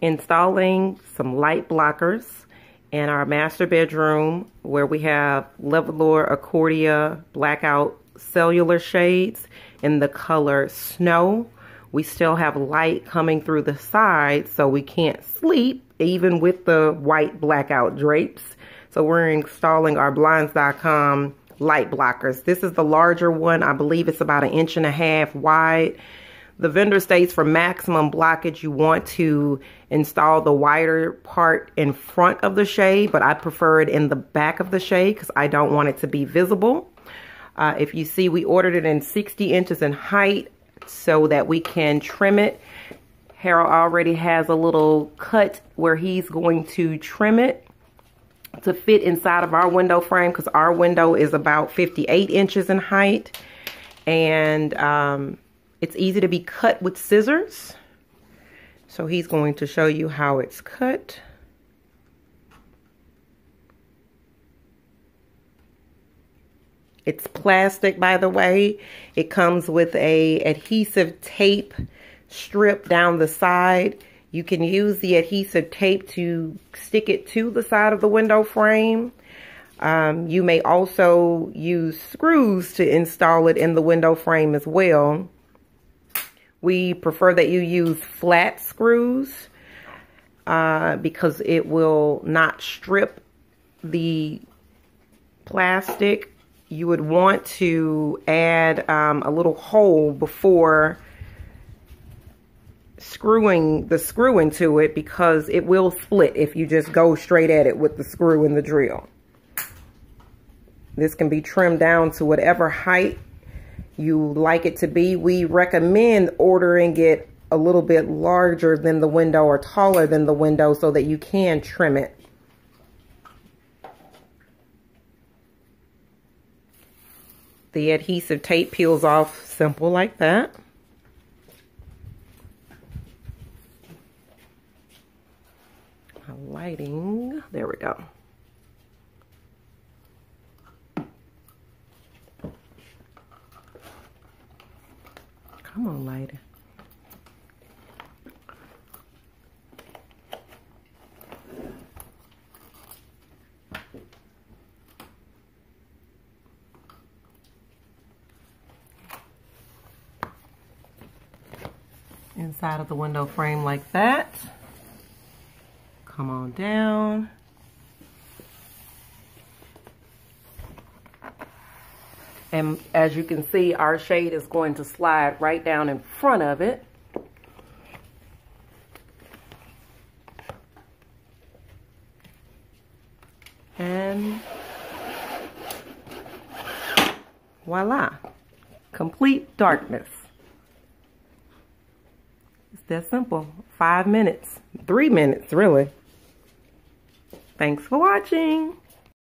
installing some light blockers in our master bedroom where we have Levolor Accordia blackout cellular shades in the color Snow. We still have light coming through the sides, so we can't sleep even with the white blackout drapes. So we're installing our Blinds.com light blockers. This is the larger one. I believe it's about 1.5 inches wide. The vendor states for maximum blockage, you want to install the wider part in front of the shade, but I prefer it in the back of the shade because I don't want it to be visible. If you see, we ordered it in 60 inches in height so that we can trim it. Harold already has a little cut where he's going to trim it to fit inside of our window frame because our window is about 58 inches in height. And it's easy to be cut with scissors. So he's going to show you how it's cut. It's plastic, by the way. It comes with a adhesive tape strip down the side. You can use the adhesive tape to stick it to the side of the window frame. You may also use screws to install it in the window frame as well. We prefer that you use flat screws because it will not strip the plastic. You would want to add a little hole before screwing the screw into it because it will split if you just go straight at it with the screw and the drill. This can be trimmed down to whatever height you like it to be. We recommend ordering it a little bit larger than the window or taller than the window so that you can trim it. The adhesive tape peels off simple like that. Lighting, there we go. Come on, lighter. Inside of the window frame like that. Come on down. And as you can see, our shade is going to slide right down in front of it. And voila, complete darkness. It's that simple. 5 minutes, 3 minutes really. Thanks for watching.